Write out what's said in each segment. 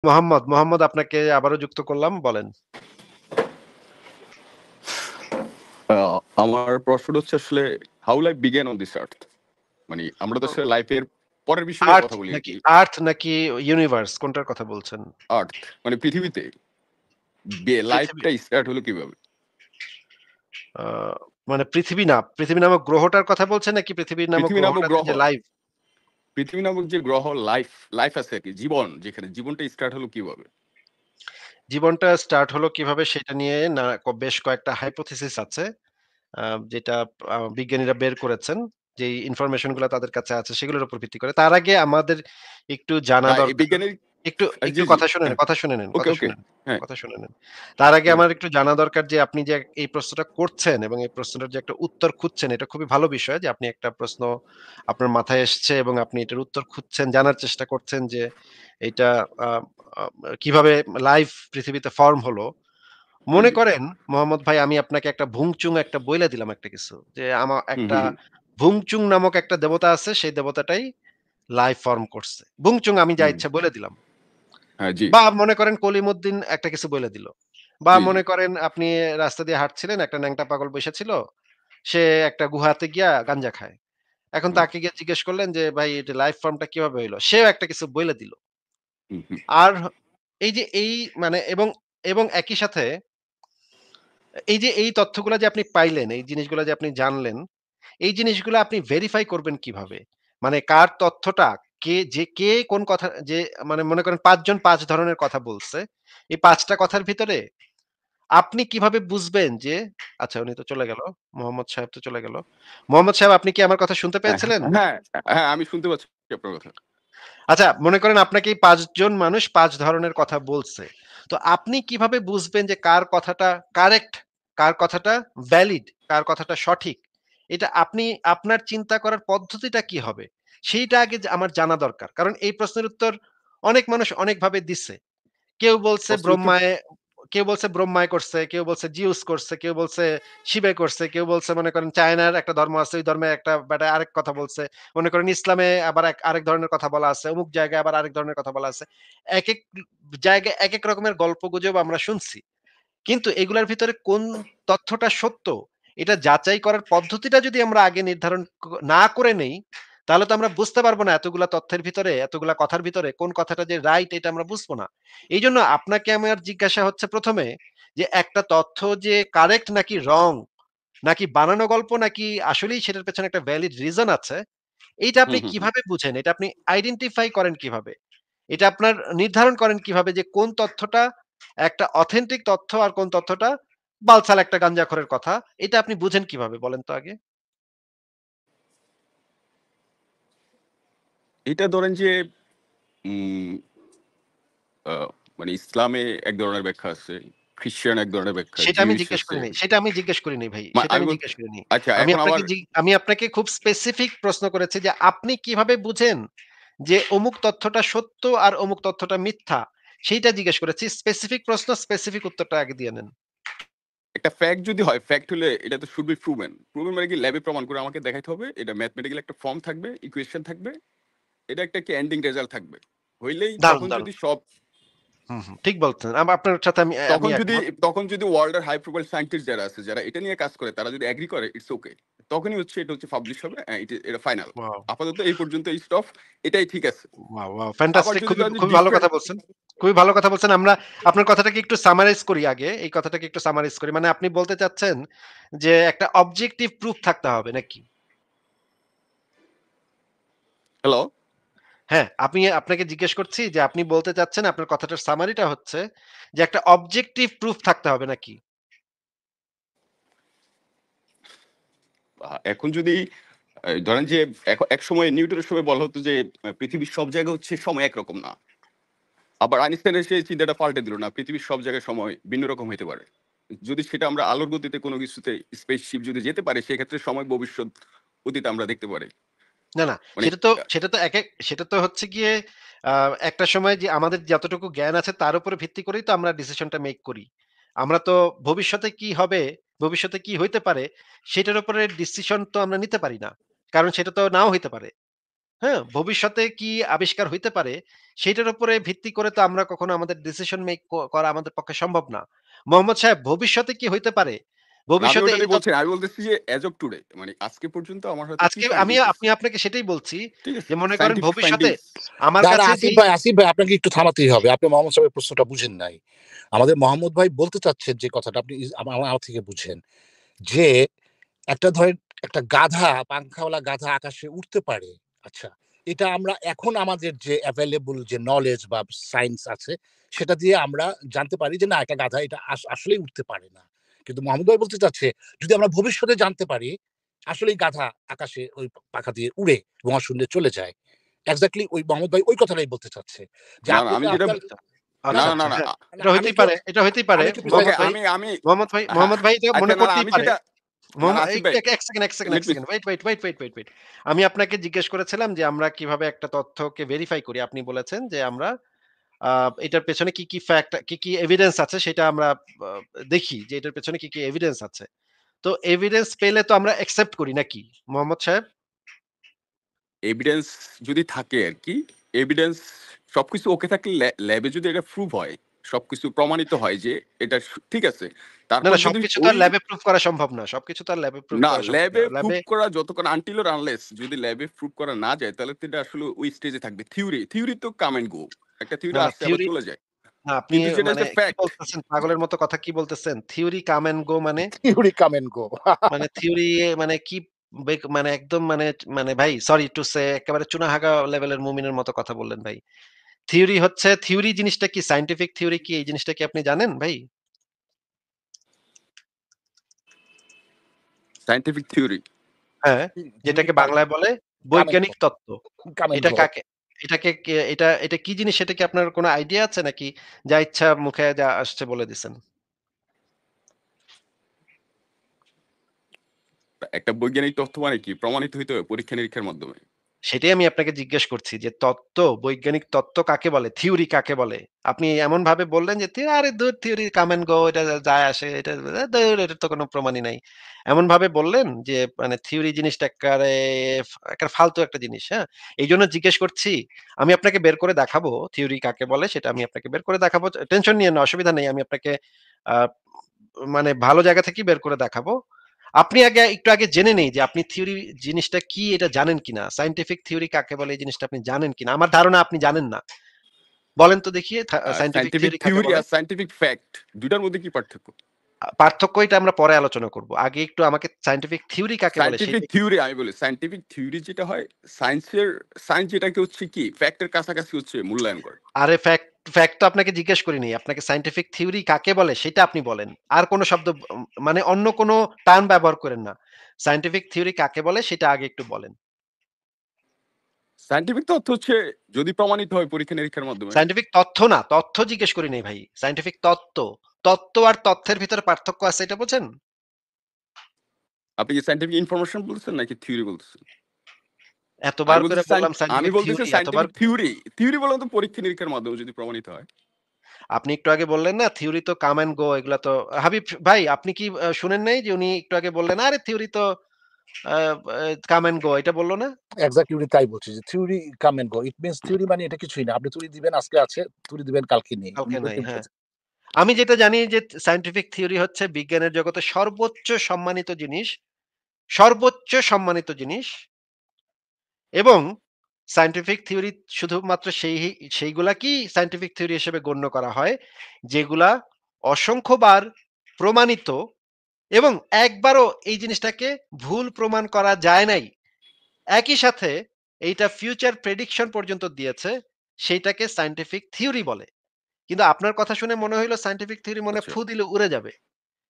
মোহাম্মদ আপনাকে আবারও যুক্ত করলাম। বলেন। আ আমার প্রশ্নটা হচ্ছে আসলে how life began on this earth? মানে আমরা তো ও আসলে লাইফের পরের বিষয় নিয়ে কথা বলি আরকি। আর্থ নাকি ইউনিভার্স কোনটার কথা বলছেন? আর্থ মানে পৃথিবীতে পৃথিবী লাইফটা স্টার্ট হলো কিভাবে? আ মানে পৃথিবী নামক গ্রহটার কথা বলছেন নাকি পৃথিবী নামক পৃথিবী নামক গ্রহটাতে গ্রহ, যে লাইফ পৃথিবী নামক যে গ্রহ লাইফ আছে আরকি, জীবন যেখানে জীবনটা স্টার্ট হলো কিভাবে? জীবনটা স্টার্ট হলো কিভাবে সেটা নিয়ে না বেশ কয়েকটা হাইপোথিসিস আছে। আ যেটা বিজ্ঞানীরা বের করেছেন। যেই ইনফরমেশন গুলা তাদের কাছে আছে সেগুলোর উপর ভিত্তি করে। তার আগে আমাদের একটু জানা না এই দরকার। বিজ্ঞানের একটু জি, জি। কথা শুনে নেন, হ্যাঁ। কথা শুনে নেন, ওকে, কথা ওকে। শুনে নেন, হ্যাঁ, কথা শুনে নেন। তার আগে হ্যাঁ। আমার একটু জানা দরকার যে আপনি যে এই প্রশ্নটা করছেন এবং এই প্রশ্নটার যে একটা উত্তর খুঁজছেন এটা খুবই ভালো বিষয় যে আপনি একটা প্রশ্ন আপনার মাথায় এসছে এবং আপনি এটার উত্তর খুঁজছেন, জানার চেষ্টা করছেন যে এইটা আ আ কিভাবে লাইফ পৃথিবীতে ফর্ম হলো। জি, মনে জি। করেন মোহাম্মদ ভাই আমি আপনাকে একটা ভুংচুং একটা বইলা দিলাম একটা কিছু। যে হুম, একটা হুম, হুম। ভুংচুং নামক একটা দেবতা আছে সেই দেবতাটাই লাইফ ফর্ম করছে। ভুংচুং আমি যা হুম। ইচ্ছা বলে দিলাম। হ্যাঁ, জি। বা মনে করেন কলিমুদ্দিন একটা কিছু বইলা দিল। বা জি, জি। মনে করেন আপনি রাস্তা দিয়ে হাঁটছিলেন, একটা ন্যাংটা পাগল বইসা ছিল। সে একটা গুহাতে গিয়া গাঞ্জা খায়। এখন হুম, তাকে গিয়ে জিজ্ঞেস করলেন যে, "ভাই এটা লাইফ ফর্মটা কিভাবে হইলো?" সেও একটা কিছু বইলা দিল। হুম, হুম, আর এই যে মানে এবং একই সাথে এই যে এই তথ্যগুলা যে আপনি পাইলেন, এই জিনিসগুলা যে আপনি জানলেন, এই জিনিসগুলা আপনি ভেরিফাই করবেন কিভাবে? মানে কার তথ্যটা কে কোন কথা যে মানে মনে করেন ৫ জন ৫ ধরনের কথা বলছে। এই ৫ টা কথার ভিতরে আপনি কিভাবে বুঝবেন যে আচ্ছা উনি তো চলে গেল। মোহাম্মদ সাহেব তো চলে গেল। মোহাম্মদ সাহেব আপনি কি আমার কথা শুনতে হ্যাঁ, পেয়েছিলেন? হ্যাঁ, হ্যাঁ, আমি শুনতে পাচ্ছি আপনার কথা। আচ্ছা মনে করেন আপনাকে এই ৫ জন মানুষ ৫ ধরনের কথা বলছে। তো আপনি কিভাবে বুঝবেন যে কার কথাটা কারেক্ট, কার কথাটা ভ্যালিড, কার কথাটা সঠিক? এটা আপনি আপনার চিন্তা করার পদ্ধতিটা কি হবে? সেইটা আগে আমার জানা দরকার। কারণ এই প্রশ্নের উত্তর অনেক মানুষ অনেকভাবে দিচ্ছে। কেউ বলছে প্রশ্নের উত্তর ব্রহ্মায় করছে, কেউ বলছে জিউস করছে, কেউ বলছে শিবে করছে, কেউ বলছে মনে করেন চায়নার একটা ধর্ম আছে, ওই ধর্মে একটা বেটা আরেক কথা বলছে। মনে করেন ইসলামে আবার আরেক ধরনের কথা বলা আছে, অমুক জায়গায় আবার আরেক ধরনের কথা বলা আছে। একেক জায়গায় একেক রকমের গল্পগুজব আমরা শুনছি। কিন্তু এগুলার ভিতরে কোন তথ্যটা সত্য, এটা যাচাই করার পদ্ধতিটা যদি আমরা আগে নির্ধারণ না করে নেই, তাহলে তো আমরা বুঝতে পারব না এতগুলা তথ্যের ভিতরে, এতগুলা কথার ভিতরে কোন কথাটা যে রাইট এটা আমরা বুঝবো না। এইজন্য আপনাকে আমার জিজ্ঞাসা হচ্ছে ১ম এ যে একটা তথ্য যে কারেক্ট নাকি রং, নাকি বানানো গল্প নাকি আসলেই সেটার পেছনে একটা ভ্যালিড রিজন আছে, এইটা হুম, আপনি হুম, হুম। কিভাবে বুঝেন? এটা আপনি আইডেন্টিফাই করেন কিভাবে? এটা আপনার নির্ধারণ করেন কিভাবে যে কোন তথ্যটা একটা অথেন্টিক তথ্য আর কোন তথ্যটা বালছাল একটা গাঞ্জাখোরের কথা। এটা আপনি বুঝেন কিভাবে বলেন তো আগে? এটা ধরেন যে উম আ মানে ইসলামে এক ধরনের ব্যাখ্যা আছে, খ্রিস্টান এক ধরনের ব্যাখ্যা, জিউস আছে। সেটা আমি জিজ্ঞেস করিনি ভাই। সেটা আমি আমি বলতে জিজ্ঞেস করিনি। আচ্ছা এখন আবার আমি আপনাকে খুব স্পেসিফিক প্রশ্ন করেছি যে আপনি কিভাবে বুঝেন যে অমুক তথ্যটা সত্য আর অমুক তথ্যটা মিথ্যা? সেইটা জিজ্ঞেস করেছি। স্পেসিফিক প্রশ্ন স্পেসিফিক উত্তরটা আগে দিয়ে নেন। একটা ফ্যাক্ট যদি হয়, ফ্যাক্ট হলে এটা তো শুড বি প্রুভেন। প্রুভেন মানে কি ল্যাবে প্রমাণ করে আমাকে দেখাইতে হবে। এটা ম্যাথমেটিক্যাল একটা ফর্ম থাকবে, ইকুয়েশন থাকবে। এটা একটা কি এন্ডিং রেজাল্ট থাকবে। হইলেই দারুণ, তখন দারুণ। যদি সব হুম, হুম। ঠিক বলছেন। আপনার সাথে আমি তখন যদি একমত। তখন যদি ওয়ার্ল্ড এর হাই প্রোফাইল সায়েন্টিস্ট যারা আছে, যারা এটা নিয়ে কাজ করে, তারা যদি এগ্রি করে ইটস ওকে। তখনই হচ্ছে এটা হচ্ছে পাবলিশ হবে। এটা ফাইনাল। ওয়াও! আপাতত এই পর্যন্ত এই স্টফ এটাই ঠিক আছে। Wow, wow! আবার ফ্যান্টাস্টিক যদি খুবই, ধরেন যে খুবই ভালো ডিফারেন্ট কথা বলছেন। খুবই ভালো কথা বলছেন। আমরা আপনার কথাটাকে একটু সামারাইজ করি আগে। এই কথাটাকে একটু সামারাইজ করি। মানে আপনি বলতে চাচ্ছেন যে একটা অবজেক্টিভ প্রুফ থাকতে হবে নাকি? হ্যালো? হ্যাঁ, আপনাকে জিজ্ঞেস করছি যে আপনি বলতে চাচ্ছেন আপনার কথাটার সামারিটা হচ্ছে যে একটা অবজেক্টিভ প্রুফ থাকতে হবে নাকি? এখন যদি ধরেন যে একসময় নিউটনের সময় বলা হতো যে পৃথিবীর সব জায়গায় হচ্ছে সময় একরকম না। আবার আইনস্টাইন এসে চিন্তাটা পাল্টে দিল না। পৃথিবীর সব জায়গায় সময় ভিন্ন রকম হইতে পারে। যদি সেটা আমরা আলোর গতিতে কোনো কিছুতে স্পেসশিপ যদি যেতে পারে সেক্ষেত্রে সময় ভবিষ্যৎ অতীত আমরা দেখতে পারি। না, না। মানে সেটা তো হচ্ছে গিয়ে আ একটা সময় যে আমাদের যতটুকু জ্ঞান আছে তার উপরে ভিত্তি করেই তো আমরা ডিসিশনটা মেক করি। আমরা তো ভবিষ্যতে কি হবে, ভবিষ্যতে কি হইতে পারে সেটার উপরে ডিসিশন তো আমরা নিতে পারি না। কারণ সেটা তো নাও হইতে পারে। হ্যাঁ? ভবিষ্যতে কি আবিষ্কার হইতে পারে সেটার উপরে ভিত্তি করে তো আমরা কখনো আমাদের ডিসিশন মেক করা আমাদের পক্ষে সম্ভব না। মোহাম্মদ সাহেব ভবিষ্যতে কি হইতে পারে? না, আমি ভবিষ্যতে এই ওটাই বলছি না। আমি বলতেছি যে as of today মানে আজকে পর্যন্ত আমার হাতে কি আজকে ফাইন্ডিংস আপনি আছে। আপনাকে সেটাই বলছি ঠিক আছে? যে মনে করেন সায়েন্টিফিক ভবিষ্যতে ফাইন্ডিংস। আমার না, না, কাছে আসিফ যেই ভাই, আসিফ ভাই আপনাকে একটু থামাতেই হবে। আপনি মোহাম্মদ সাহেবের প্রশ্নটা বুঝেন নাই। আমাদের মোহাম্মদ ভাই বলতে চাচ্ছেন যে কথাটা আপনি আমার থেকে বুঝেন। যে একটা ধরেন একটা গাধা, পাংখাওয়ালা গাধা আকাশে উড়তে পারে। আচ্ছা, এটা আমরা এখন আমাদের যে এভেইলেবল যে নলেজ বা সায়েন্স আছে, সেটা দিয়ে আমরা জানতে পারি যে না একটা গাধা এটা আসলেই উঠতে পারে না। কিন্তু মোহাম্মদ ভাই বলতে চাচ্ছে, যদি আমরা ভবিষ্যতে জানতে পারি, আসলেই গাধা আকাশে ওই পাখা দিয়ে উড়ে মহাশূন্যে চলে যায়। এক্সাক্টলি ওই মোহাম্মদ ভাই ওই কথাটাই বলতে চাচ্ছে। যে না, না আপনি আমি যে যেটা আপনার আচ্ছা, না, আচ্ছা, না, না, আচ্ছা, না, হ্যাঁ। না, এটা আমি হইতেই একটু পারে, এটা হইতেই পারে। আমি একটু ওকে মোহাম্মদ প্রিসাইজ ভাই, আমি হ্যাঁ, মোহাম্মদ ভাই এটা আচ্ছা মনে না, না করতেই আমি পারে। যেটা না, না আসিফ ভাই এক সেকেন্ড, এক সেকেন্ড, এক লেট মি সেকেন্ড। ওয়েট। আমি আপনাকে জিজ্ঞেস করেছিলাম যে আমরা কিভাবে একটা তথ্যকে ভেরিফাই করি। আপনি বলেছেন যে আমরা আ এটার পেছনে কি ফ্যাক্ট, কি এভিডেন্স আছে সেটা আমরা আ দেখি যে এটার পেছনে কি এভিডেন্স আছে। তো এভিডেন্স পেলে তো আমরা অ্যাকসেপ্ট করি নাকি মোহাম্মদ সাহেব? এভিডেন্স যদি থাকে আরকি, এভিডেন্স সবকিছু ওকে থাকলে ল্যাবে যদি এটা প্রুভ হয়, সবকিছু প্রমাণিত হয় যে এটা ঠিক আছে। না, তারপর না যদি সবকিছু তো আর ওই ল্যাবে প্রুফ করা সম্ভব না। সবকিছু তো আর ল্যাবে প্রুফ না করা সম্ভব না। ল্যাবে প্রুভ ল্যাবে করা যতক্ষণ আনটিল অর আনলেস যদি ল্যাবে প্রুভ করা না যায় তাহলে তো এটা আসলে ওই স্টেজে থাকবে। থিওরি তো কাম অ্যান্ড গো। একটা না, থিওরি না আসছে আবার থিওরি চলে যায়। না আপনি কিন্তু যেটা মানে হচ্ছে কি ফ্যাক্ট বলতেছেন? পাগলের মতো কথা কি বলতেছেন? থিওরি কাম অ্যান্ড গো মানে? Theory come and go. মানে থিওরি মানে কি মানে একদম মানে ভাই সরি টু সে একেবারে চুনাহাগা লেভেলের মুমিনের মতো কথা বললেন ভাই। থিওরি জিনিসটা কি সায়েন্টিফিক থিওরি কি এই জিনিসটা কি আপনি জানেন ভাই? Scientific theory. হ্যাঁ, থিওরি যেটাকে বাংলায় বলে কাম অ্যান্ড গো, বৈজ্ঞানিক তত্ত্ব। কাম অ্যান্ড এটা গো। কাকে এটাকে কে এটা কি জিনিস সেটা কি আপনার কোনো আইডিয়া আছে নাকি যা ইচ্ছা মুখে যা আসছে বলে দিছেন? একটা বৈজ্ঞানিক তথ্য মানে কি? প্রমাণিত হইতে হবে পরীক্ষা-নিরীক্ষার মাধ্যমে। সেটাই আমি আপনাকে জিজ্ঞেস করছি যে বৈজ্ঞানিক তত্ত্ব কাকে বলে? থিওরি কাকে বলে? আপনি এমনভাবে বললেন যে, আরে ধুর থিওরি কাম অ্যান্ড গো এটা যায় আসে এটা ধুর এটার তো কোনো প্রমাণই নাই।" এমনভাবে বললেন যে মানে থিওরি জিনিসটা একেবারে ফালতু একটা জিনিস, হ্যাঁ? এইজন্য জিজ্ঞেস করছি। আমি আপনাকে বের করে দেখাবো থিওরি কাকে বলে সেটা আমি আপনাকে বের করে দেখাবো। টেনশন নিয়েন না, অসুবিধা নেই। আমি আপনাকে আ মানে ভালো জায়গা থেকেই বের করে দেখাবো। আপনি একটু আগে জেনে নেই যে আপনি থিওরি জিনিসটা কি এটা জানেন কিনা? সায়েন্টিফিক থিওরি কাকে বলে এই জিনিসটা আপনি জানেন কিনা? আমার ধারণা আপনি জানেন না। বলেন তো দেখি সায়েন্টিফিক সায়েন্টিফিক থিওরি কাকে থিওরি বলে? আর সায়েন্টিফিক ফ্যাক্ট ২ টার মধ্যে কি পার্থক্য? পার্থক্য এটা আমরা পরে আলোচনা করব। আগে একটু আমাকে সায়েন্টিফিক থিওরি কাকে বলে সায়েন্টিফিক সেটা একটু থিওরি আমি বলি, সায়েন্টিফিক থিওরি যেটা হয় সায়েন্স যেটাকে হচ্ছে কি ফ্যাক্ট এর কাছাকাছি হচ্ছে মূল্যায়ন করে। আরে ফ্যাক্ট তো আপনাকে জিজ্ঞেস করিনি। আপনাকে সায়েন্টিফিক থিওরি কাকে বলে সেটা আপনি বলেন। আর কোন শব্দ মানে অন্য কোন টার্ম ব্যবহার করেন না। সায়েন্টিফিক থিওরি কাকে বলে সেটা আগে একটু বলেন। সায়েন্টিফিক তথ্য হচ্ছে যদি প্রমাণিত হয় পরীক্ষা-নিরীক্ষার মাধ্যমে। সায়েন্টিফিক তথ্য না, তথ্য জিজ্ঞেস করি নাই ভাই। সায়েন্টিফিক তত্ত্ব। তত্ত্ব আর তথ্যের ভিতরে পার্থক্য আছে এটা বোঝেন? আপনি কি সায়েন্টিফিক ইনফরমেশন বলতেছেন নাকি থিওরি বলতেছেন? এতবার করে বললাম আমি সায়েন্টিফিক বলতেছি থিওরি এতবার সায়েন্টিফিক থিওরি। থিওরি বললাম তো পরীক্ষা-নিরীক্ষার মাধ্যমে যদি প্রমাণিত হয়। আপনি একটু আগে বললেন না থিওরি তো কাম অ্যান্ড গো এগুলা তো হাবিব ভাই আপনি কি শুনেন নাই যে উনি একটু আগে বললেন, "আরে থিওরি তো আ আ কাম অ্যান্ড গো" এটা বলল না? এক্সাক্টলি উনি তাই বলছে যে theory come and go. It means theory মানে এটা কিছুই না। আপনি থিওরি দিবেন আজকে আছে, থিওরি দিবেন কালকে নেই। উনি কালকে নাই, ওইটাই হ্যাঁ। বলতেছেন। আমি যেটা জানি যে সায়েন্টিফিক থিওরি হচ্ছে বিজ্ঞানের জগতে সর্বোচ্চ সম্মানিত জিনিস এবং সায়েন্টিফিক থিওরি শুধুমাত্র সেইগুলাকেই সায়েন্টিফিক থিওরি হিসেবে গণ্য করা হয়, যেগুলা অসংখ্যবার প্রমাণিত এবং একবারও এই জিনিসটাকে ভুল প্রমাণ করা যায় নাই। একই সাথে এইটা ফিউচার প্রেডিকশন পর্যন্ত দিয়েছে, সেইটাকে সায়েন্টিফিক থিওরি বলে। কিন্তু আপনার কথা শুনে মনে হইল সায়েন্টিফিক থিওরি মনে হয় আচ্ছা। ফু দিলে উড়ে যাবে।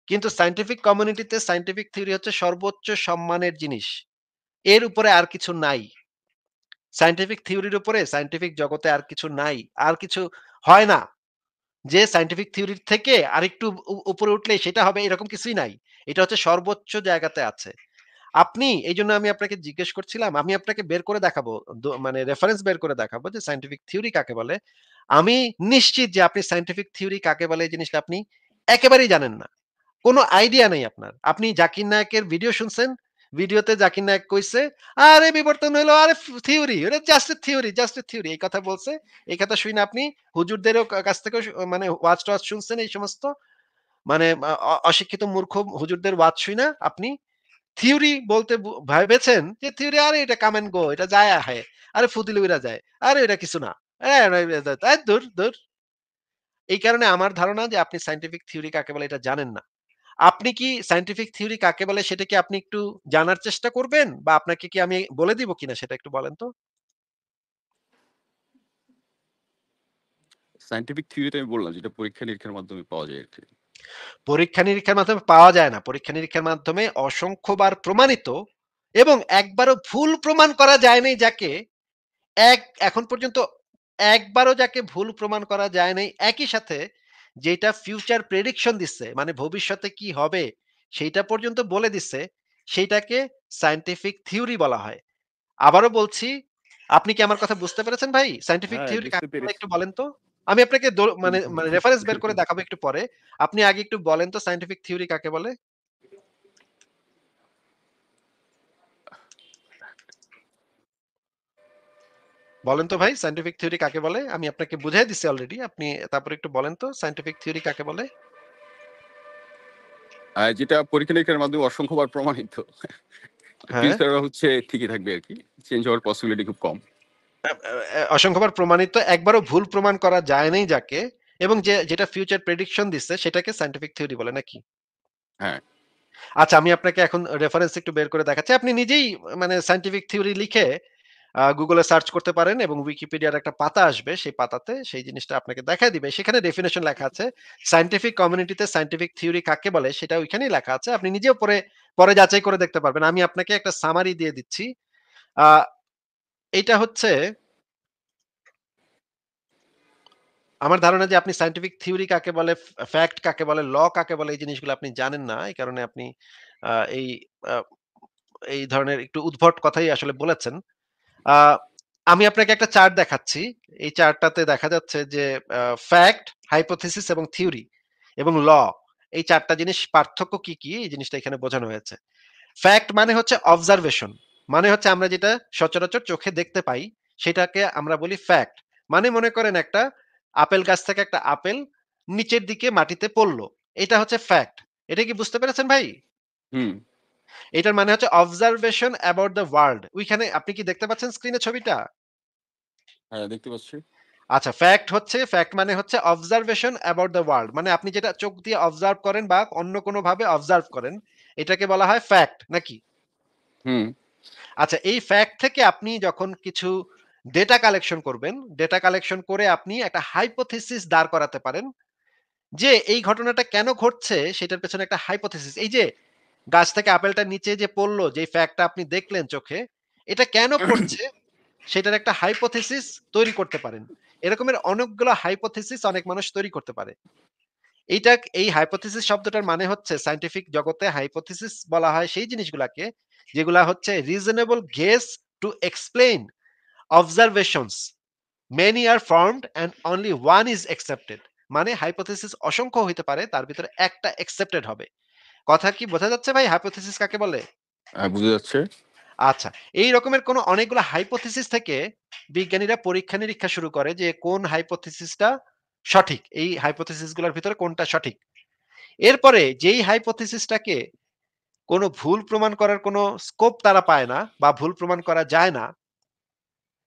কিন্তু সায়েন্টিফিক কমিউনিটিতে সায়েন্টিফিক থিওরি হচ্ছে সর্বোচ্চ সম্মানের জিনিস। এর উপরে আর কিছু নাই। সায়েন্টিফিক থিওরির উপরে সায়েন্টিফিক জগতে আর কিছু নাই। আর কিছু হয় না। যে সায়েন্টিফিক থিওরির থেকে আরেকটু উপরে উঠলে সেটা হবে এরকম কিছুই নাই। এটা হচ্ছে সর্বোচ্চ জায়গাতে আছে। আপনি এইজন্য আমি আপনাকে জিজ্ঞেস করছিলাম, আমি আপনাকে বের করে দেখাবো। মানে রেফারেন্স বের করে দেখাবো যে সায়েন্টিফিক থিওরি কাকে বলে। আমি নিশ্চিত যে আপনি সায়েন্টিফিক থিওরি কাকে বলে এই জিনিসটা আপনি একেবারেই জানেন না। কোন আইডিয়া নেই আপনার। আপনি জাকির নায়েকের ভিডিও শুনছেন? ভিডিওতে জাকির নায়েক কইছে, "আরে বিবর্তন হইলো, আরে থিওরি, এটা জাস্ট এ থিওরি।" এই কথা বলছে। এই কথা শুইনা আপনি হুজুরদেরও কাছ থেকেও মানে ওয়াজ-টোয়াজ শুনছেন এই সমস্ত মানে অশিক্ষিত মূর্খ হুজুরদের ওয়াজ শুইনা আপনি থিওরি বলতে ভেবেছেন যে থিওরি আরে এটা কাম অ্যান্ড গো, এটা যায় আহে। আরে ফুদিলে উইরা যায়। আরে এটা কিছু না। দূর, দূর। এই কারণে আমার ধারণা যে আপনি সায়েন্টিফিক থিওরি কাকে বলে এটা জানেন না। আপনি কি সায়েন্টিফিক থিওরি কাকে বলে সেটা কি আপনি একটু জানার চেষ্টা করবেন? বা আপনাকে কি আমি বলে দিব কিনা সেটা একটু বলেন তো? সায়েন্টিফিক থিওরিতে আমি বললাম যেটা পরীক্ষা-নিরীক্ষার মাধ্যমে পাওয়া যায় আরকি। পরীক্ষা-নিরীক্ষার মাধ্যমে পাওয়া যায় না। পরীক্ষা-নিরীক্ষার মাধ্যমে অসংখ্যবার প্রমাণিত এবং একবারও ভুল প্রমাণ করা যায় নাই যাকে এক এখন পর্যন্ত একবারও যাকে ভুল প্রমাণ করা যায় নাই, একই সাথে যেটা ফিউচার প্রেডিকশন দিচ্ছে, মানে ভবিষ্যতে কি হবে সেইটা পর্যন্ত বলে দিচ্ছে, সেইটাকে সায়েন্টিফিক থিওরি বলা হয়। আবারও বলছি, আপনি কি আমার কথা বুঝতে পেরেছেন ভাই? সায়েন্টিফিক হ্যাঁ, থিওরি বুঝতে কাকে বলে পেরেছি। একটু বলেন তো? আমি আপনাকে মানে রেফারেন্স বের করে দেখাবো একটু পরে। আপনি আগে একটু বলেন তো সায়েন্টিফিক থিওরি কাকে বলে? বলেন তো ভাই সায়েন্টিফিক থিওরি কাকে বলে? আমি আপনাকে বুঝাই দিছি অলরেডি। আপনি তারপরে একটু বলেন তো সায়েন্টিফিক থিওরি কাকে বলে? যেটা পরীক্ষা-নিরীক্ষার মাধ্যমে অসংখ্যবার প্রমাণিত। হ্যাঁ। ফিউচারে হচ্ছে ঠিকই থাকবে আরকি। চেঞ্জ হওয়ার পসিবিলিটি খুব কম। অসংখ্যবার প্রমাণিত একবারও ভুল প্রমাণ করা যায় নাই যাকে এবং যেটা ফিউচার প্রেডিকশন দিচ্ছে সেটাকে সায়েন্টিফিক থিওরি বলে নাকি? হ্যাঁ, আচ্ছা আমি আপনাকে এখন রেফারেন্স একটু বের করে দেখাচ্ছি। আপনি নিজেই মানে সায়েন্টিফিক থিওরি লিখে Google এ সার্চ করতে পারেন এবং উইকিপিডিয়ার একটা পাতা আসবে। সেই পাতাতে সেই জিনিসটা আপনাকে দেখায় দিবে। সেখানে ডেফিনিশন লেখা আছে। সায়েন্টিফিক কমিউনিটিতে সায়েন্টিফিক থিওরি কাকে বলে সেটা ওইখানেই লেখা আছে। আপনি নিজেও পরে যাচাই করে দেখতে পারবেন। আমি আপনাকে একটা সামারি দিয়ে দিচ্ছি। আ এইটা হচ্ছে আমার ধারণা যে আপনি সায়েন্টিফিক থিওরি কাকে বলে, ফ্যাক্ট কাকে বলে, ল কাকে বলে এই জিনিসগুলো আপনি জানেন না। এই কারণে আপনি আ এই আ এই ধরনের একটু উদ্ভট কথাই আসলে বলেছেন। আ আমি আপনাকে একটা চার্ট দেখাচ্ছি। এই চার্টটাতে দেখা যাচ্ছে যে ফ্যাক্ট, হাইপোথিসিস এবং থিওরি এবং ল এই ৪ টা জিনিস পার্থক্য কি, কি এই জিনিসটা এখানে বোঝানো হয়েছে। ফ্যাক্ট মানে হচ্ছে অবজারভেশন। মানে হচ্ছে আমরা যেটা সচরাচর চোখে দেখতে পাই সেটাকে আমরা বলি ফ্যাক্ট। মানে মনে করেন একটা আপেল গাছ থেকে একটা আপেল নিচের দিকে মাটিতে পড়ল। এটা হচ্ছে ফ্যাক্ট। এটা কি বুঝতে পেরেছেন ভাই? হুম, এটার মানে হচ্ছে অবজারভেশন অ্যাবাউট দ্য ওয়ার্ল্ড। ওইখানে আপনি কি দেখতে পাচ্ছেন স্ক্রিনে ছবিটা? হ্যাঁ দেখতে পাচ্ছি। আচ্ছা ফ্যাক্ট মানে হচ্ছে অবজারভেশন অ্যাবাউট দ্য ওয়ার্ল্ড। মানে আপনি যেটা চোখ দিয়ে অবজার্ভ করেন বা অন্য কোনো ভাবে অবজার্ভ করেন, এটাকে বলা হয় ফ্যাক্ট নাকি? হুম, আচ্ছা এই ফ্যাক্ট থেকে আপনি যখন কিছু ডেটা কালেকশন করবেন, ডেটা কালেকশন করে আপনি একটা হাইপোথিসিস দাঁড় করাতে পারেন যে এই ঘটনাটা কেন ঘটছে সেটার পেছনে একটা হাইপোথিসিস। এই যে গাছ থেকে আপেলটা নিচে যে পড়লো, যে ফ্যাক্টটা আপনি দেখলেন চোখে, এটা কেন পড়ছে সেটার একটা হাইপোথিসিস তৈরি করতে পারেন। এরকমের অনেকগুলো হাইপোথিসিস অনেক মানুষ তৈরি করতে পারে। এইটা এই হাইপোথিসিস শব্দটার মানে হচ্ছে সায়েন্টিফিক জগতে হাইপোথিসিস বলা হয় সেই জিনিসগুলাকে যেগুলা হচ্ছে reasonable guess to explain observations. Many are formed and only one is accepted. মানে হাইপোথিসিস অসংখ্য হইতে পারে তার ভিতরে একটা অ্যাকসেপ্টেড হবে। কথা কি বোঝা যাচ্ছে ভাই হাইপোথিসিস কাকে বলে? বোঝা যাচ্ছে। আচ্ছা, এই রকমের কোন অনেকগুলো হাইপোথিসিস থেকে বিজ্ঞানীরা পরীক্ষা-নিরীক্ষা শুরু করে যে কোন হাইপোথিসিসটা সঠিক। এই হাইপোথিসিস গুলার ভিতরে কোনটা সঠিক। এরপরে যেই হাইপোথিসিসটাকে কোন ভুল প্রমাণ করার কোন স্কোপ তারা পায় না বা ভুল প্রমাণ করা যায় না,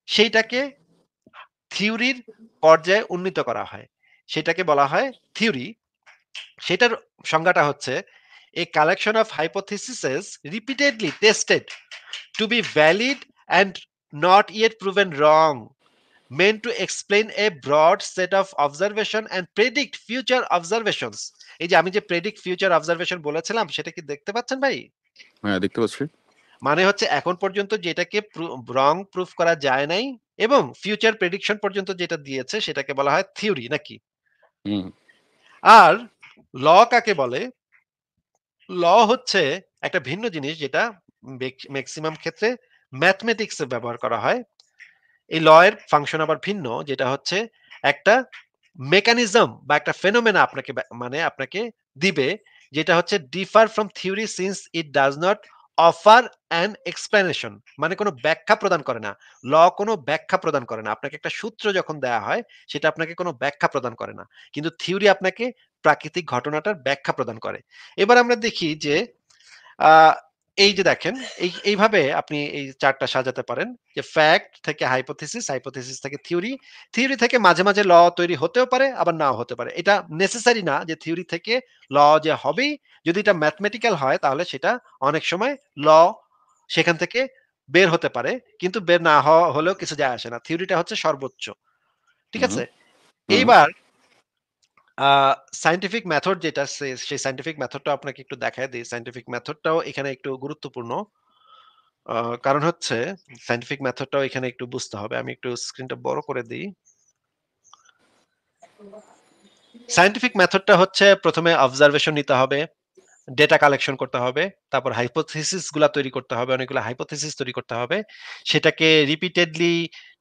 সেইটাকে থিওরির পর্যায়ে উন্নীত করা হয়। সেটাকে বলা হয় থিওরি। সেটার সংজ্ঞাটা হচ্ছে a collection of hypotheses repeatedly tested to be valid and not yet proven wrong, meant to explain a broad set of observation and predict future observations. এই যে আমি যে predict future observation বলেছিলাম সেটা কি দেখতে পাচ্ছেন ভাই? হ্যাঁ, দেখতে পাচ্ছি। মানে হচ্ছে এখন পর্যন্ত যেটাকে রং প্রুফ করা যায় নাই এবং ফিউচার প্রেডিকশন পর্যন্ত যেটা দিয়েছে সেটাকে বলা হয় থিওরি নাকি? হুম, আর ল কাকে বলে? ল হচ্ছে একটা ভিন্ন জিনিস যেটা ম্যাক্সিমাম ক্ষেত্রে ম্যাথমেটিক্স এ ব্যবহার করা হয়। এই ল এর ফাংশন আবার ভিন্ন যেটা হচ্ছে একটা মেকানিজম বা একটা ফেনোমেনা আপনাকে মানে আপনাকে দিবে যেটা হচ্ছে differ from theory since it does not offer an explanation, মানে কোনো ব্যাখ্যা প্রদান করে না। ল কোনো ব্যাখ্যা প্রদান করে না। আপনাকে একটা সূত্র যখন দেয়া হয়, সেটা আপনাকে কোনো ব্যাখ্যা প্রদান করে না। কিন্তু থিওরি আপনাকে প্রাকৃতিক ঘটনাটার ব্যাখ্যা প্রদান করে। এবার আমরা দেখি যে আ এই যে দেখেন, এইভাবে আপনি এই চার্টটা সাজাতে পারেন যে ফ্যাক্ট থেকে হাইপোথিসিস, হাইপোথিসিস থেকে থিওরি, থিওরি থেকে মাঝে, মাঝে ল তৈরি হতেও পারে আবার নাও হতে পারে। এটা নেসেসারি না যে থিওরি থেকে ল যে হবেই। যদি এটা ম্যাথমেটিক্যাল হয় তাহলে সেটা অনেক সময় ল সেখান থেকে বের হতে পারে। কিন্তু বের না হওয়া হলেও কিছু যায় আসে না। থিওরিটা হচ্ছে সর্বোচ্চ। ঠিক হুম, আছে? হুম। এইবার আ সায়েন্টিফিক মেথড যেটা সেই সায়েন্টিফিক মেথডটা আপনাকে একটু দেখায় দেই। সায়েন্টিফিক মেথডটাও এখানে একটু গুরুত্বপূর্ণ। আ কারণ হচ্ছে সায়েন্টিফিক মেথডটাও এখানে একটু বুঝতে হবে। আমি একটু স্ক্রিনটা বড় করে দেই। সায়েন্টিফিক মেথডটা হচ্ছে ১ম এ অবজারভেশন নিতে হবে, ডেটা কালেকশন করতে হবে, তারপর হাইপোথিসিস গুলা তৈরি করতে হবে, অনেকগুলো হাইপোথিসিস তৈরি করতে হবে। সেটাকে রিপিটেডলি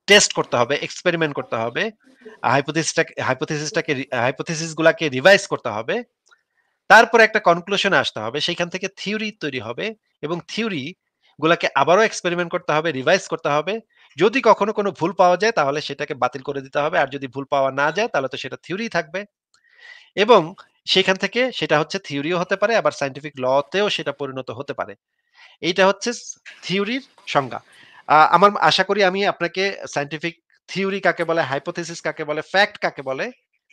টেস্ট করতে হবে, এক্সপেরিমেন্ট করতে হবে। হাইপোথিসিস গুলাকে রিভাইজ করতে হবে। তারপরে একটা কনক্লুশন এ আসতে হবে। সেইখান থেকে থিওরি তৈরি হবে এবং থিওরি গুলাকে আবারও এক্সপেরিমেন্ট করতে হবে, রিভাইজ করতে হবে। যদি কখনো কোনো ভুল পাওয়া যায় তাহলে সেটাকে বাতিল করে দিতে হবে। আর যদি ভুল পাওয়া না যায় তাহলে তো সেটা থিওরিই থাকবে। এবং সেখান থেকে সেটা হচ্ছে থিওরিও হতে পারে আবার সায়েন্টিফিক ল তেও সেটা পরিণত হতে পারে। এইটা হচ্ছে থিওরির সংজ্ঞা। আমার আশা করি আমি আপনাকে সায়েন্টিফিক থিওরি কাকে বলে, হাইপোথিসিস কাকে বলে, ফ্যাক্ট কাকে বলে।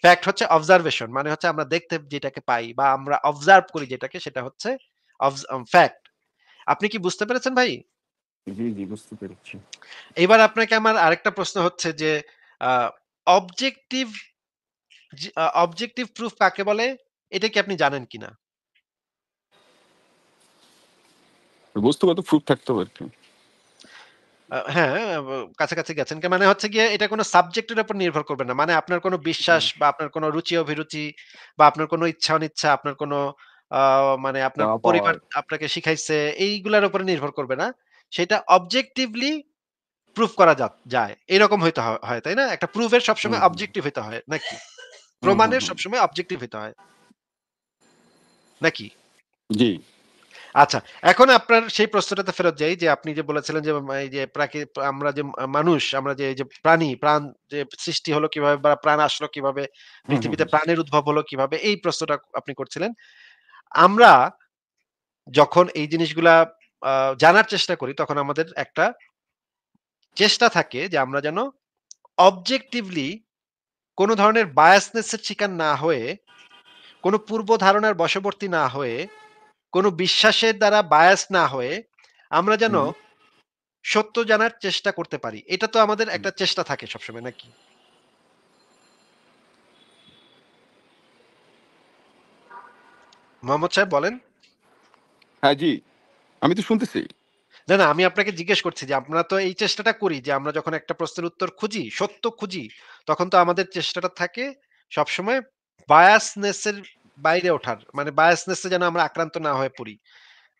ফ্যাক্ট হচ্ছে অবজারভেশন, মানে হচ্ছে আমরা দেখতে যেটাকে পাই বা আমরা অবজার্ভ করি যেটাকে সেটা হচ্ছে ফ্যাক্ট। আপনি কি বুঝতে পেরেছেন ভাই? জি, জি, বুঝতে পেরেছি। এবার আপনাকে আমার আরেকটা প্রশ্ন হচ্ছে যে আ অবজেক্টিভ অবজেক্টিভ প্রুফ কাকে বলে? এটা কি আপনি জানেন কিনা? বস্তুগত প্রুফ থাকতে হবে আরকি। হ্যাঁ, কাছাকাছি গেছেন। মানে হচ্ছে গিয়ে এটা কোন সাবজেক্ট এর উপর নির্ভর করবে না। মানে আপনার কোন বিশ্বাস হুম। বা আপনার কোন রুচি অভিরুচি বা আপনার কোন ইচ্ছা অনিচ্ছা, আপনার কোন আ মানে আপনার চাওয়া পরিবার পাওয়ার। আপনাকে শিখাইছে এইগুলার উপরে নির্ভর করবে না। সেটা অবজেক্টিভলি প্রুফ করা যায়। এরকম হইতে হয়, তাই না? একটা প্রুফ এর হুম, সবসময় হুম, অবজেক্টিভ হইতে হয় নাকি? হুম, হুম, প্রমাণের হুম। সবসময় অবজেক্টিভ হইতে হয় নাকি? জি। আচ্ছা, এখন আপনার সেই প্রশ্নটাতে ফেরত যাই যে আপনি যে বলেছিলেন যে এই যে আমরা যে মানুষ, আমরা যে এই যে প্রাণ যে সৃষ্টি হলো কিভাবে বা প্রাণ আসলো কিভাবে? হুম, হুম, পৃথিবীতে হুম। প্রাণের উদ্ভব হলো কিভাবে? এই প্রশ্নটা আপনি করছিলেন। আমরা যখন এই জিনিসগুলা আ জানার চেষ্টা করি তখন আমাদের একটা চেষ্টা থাকে যে আমরা যেন অবজেক্টিভলি কোন ধরনের বায়াসনেস এর শিকার না হয়ে, কোন পূর্ব ধারণার বশবর্তী না হয়ে, কোন বিশ্বাসের দ্বারা বায়াস না হয়ে আমরা যেন হুম, সত্য জানার চেষ্টা করতে পারি। এটা তো আমাদের হুম। একটা চেষ্টা থাকে সবসময় নাকি? মোহাম্মদ সাহেব বলেন? হ্যাঁ, জি। আমি তো শুনতেছি। না, না আমি আপনাকে জিজ্ঞেস করছি যে আমরা তো এই চেষ্টাটা করি যে আমরা যখন একটা প্রশ্নের উত্তর খুঁজি, সত্য খুঁজি, তখন তো আমাদের চেষ্টাটা থাকে সবসময় বায়াসনেস এর বাইরে ওঠার। মানে বায়াসনেস এ যেন আমরা আক্রান্ত না হয়ে পড়ি।